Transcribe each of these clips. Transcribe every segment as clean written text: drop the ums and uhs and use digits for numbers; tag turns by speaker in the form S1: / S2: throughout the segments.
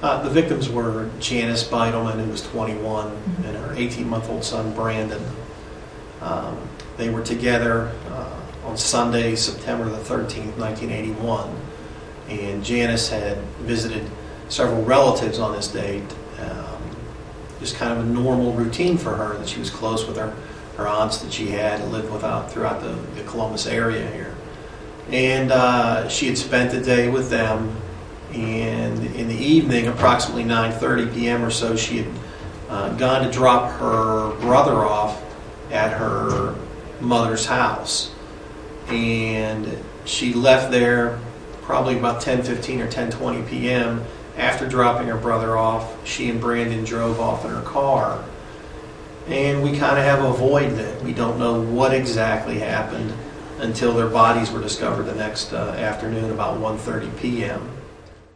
S1: The victims were Janice Beidelman, who was 21, and her 18-month-old son, Brandon. They were together on Sunday, September the 13th, 1981, and Janice had visited several relatives on this date. Just kind of a normal routine for her, that she was close with her aunts that she had lived throughout the Columbus area here. And she had spent the day with them, and in the evening, approximately 9:30 p.m. or so, she had gone to drop her brother off at her mother's house. And she left there probably about 10:15 or 10:20 p.m. After dropping her brother off, she and Brandon drove off in her car. And we kind of have a void there. We don't know what exactly happened until their bodies were discovered the next afternoon about 1:30 p.m.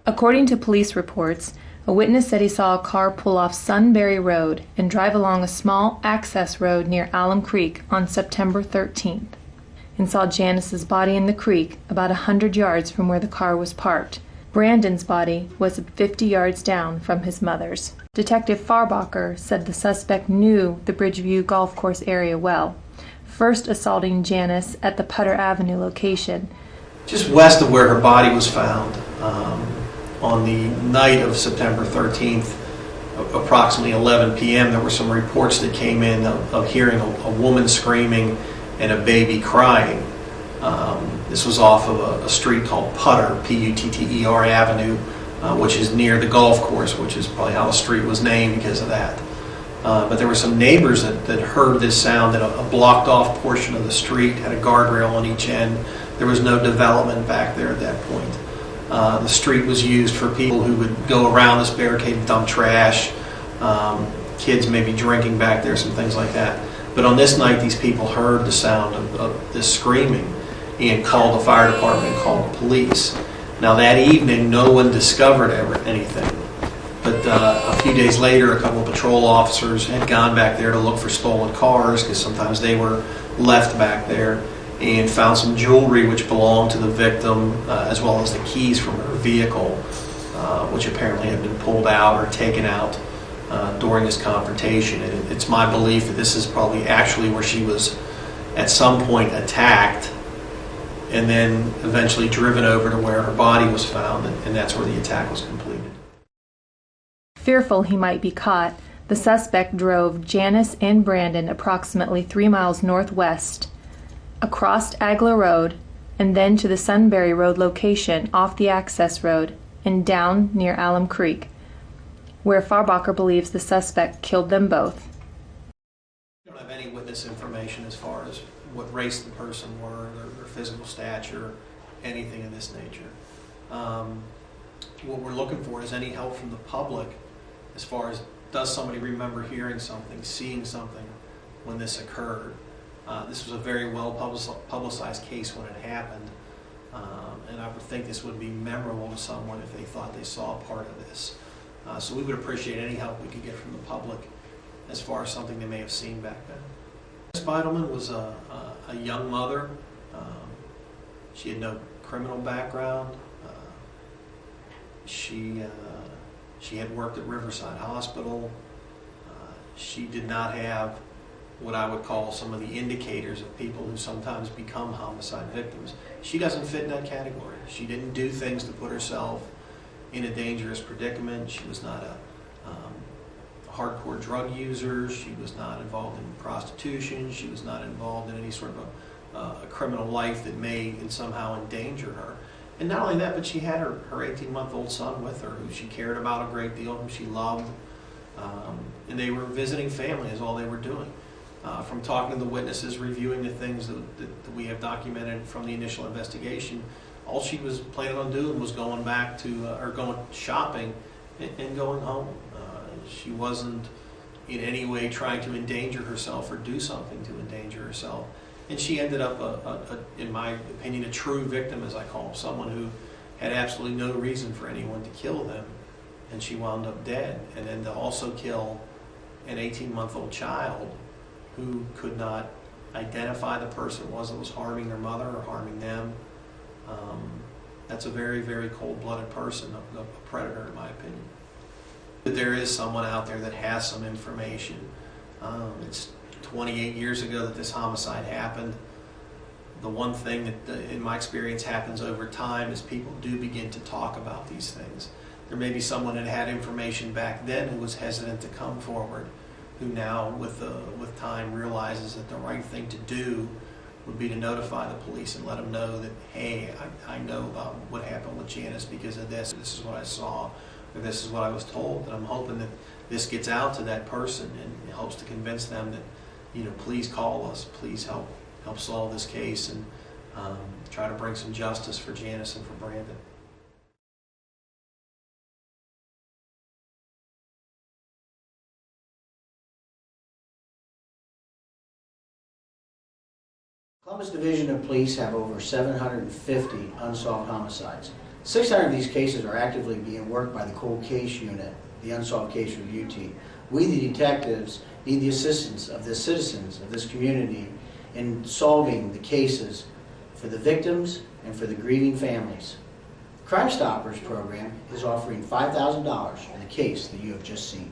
S2: According to police reports, a witness said he saw a car pull off Sunbury Road and drive along a small access road near Alum Creek on September 13th, and saw Janice's body in the creek about 100 yards from where the car was parked. Brandon's body was 50 yards down from his mother's. Detective Farbacher said the suspect knew the Bridgeview Golf Course area well, first assaulting Janice at the Putter Avenue location.
S1: Just west of where her body was found, on the night of September 13th, approximately 11 p.m., there were some reports that came in of hearing a woman screaming and a baby crying. This was off of a street called Putter, P-U-T-T-E-R Avenue, which is near the golf course, which is probably how the street was named because of that. But there were some neighbors that heard this sound, that a blocked off portion of the street had a guardrail on each end. There was no development back there at that point. The street was used for people who would go around this barricade and dump trash, kids maybe drinking back there, some things like that. But on this night, these people heard the sound of this screaming and called the fire department and called the police. Now that evening, no one discovered anything. But a few days later, a couple of patrol officers had gone back there to look for stolen cars, because sometimes they were left back there, and found some jewelry which belonged to the victim, as well as the keys from her vehicle, which apparently had been pulled out or taken out during this confrontation. And it's my belief that this is probably actually where she was at some point attacked and then eventually driven over to where her body was found, and that's where the attack was completed.
S2: Fearful he might be caught, the suspect drove Janice and Brandon approximately 3 miles northwest, across Agla Road, and then to the Sunbury Road location off the access road and down near Alum Creek, where Farbacher believes the suspect killed them both.
S1: We don't have any witness information as far as what race the person were, their physical stature, anything of this nature. What we're looking for is any help from the public as far as, does somebody remember hearing something, seeing something when this occurred. This was a very well publicized case when it happened, and I would think this would be memorable to someone if they thought they saw a part of this. So we would appreciate any help we could get from the public as far as something they may have seen back then. Ms. Beidelman was a young mother. She had no criminal background. She had worked at Riverside Hospital. She did not have what I would call some of the indicators of people who sometimes become homicide victims. She doesn't fit in that category. She didn't do things to put herself in a dangerous predicament. She was not a hardcore drug user. She was not involved in prostitution. She was not involved in any sort of a criminal life that may somehow endanger her. And not only that, but she had her 18-month-old son with her, who she cared about a great deal, who she loved. And they were visiting family is all they were doing. From talking to the witnesses, reviewing the things that we have documented from the initial investigation, all she was planning on doing was going back to, or going shopping and going home. She wasn't in any way trying to endanger herself or do something to endanger herself. And she ended up, in my opinion, a true victim, as I call them, someone who had absolutely no reason for anyone to kill them, and she wound up dead. And then to also kill an 18-month-old child who could not identify the person it was that was harming their mother or harming them. That's a very, very cold-blooded person, a predator, in my opinion. There is someone out there that has some information. It's 28 years ago that this homicide happened. The one thing that, in my experience, happens over time is people do begin to talk about these things. There may be someone that had information back then who was hesitant to come forward, who now, with time, realizes that the right thing to do would be to notify the police and let them know that, hey, I know about what happened with Janice because of this. This is what I saw, or this is what I was told. And I'm hoping that this gets out to that person and helps to convince them that, please call us, please help solve this case, and try to bring some justice for Janice and for Brandon.
S3: Columbus Division of Police have over 750 unsolved homicides. 600 of these cases are actively being worked by the Cold Case Unit, the Unsolved Case Review Team. We, the detectives, need the assistance of the citizens of this community in solving the cases for the victims and for the grieving families. The Crime Stoppers program is offering $5,000 for the case that you have just seen.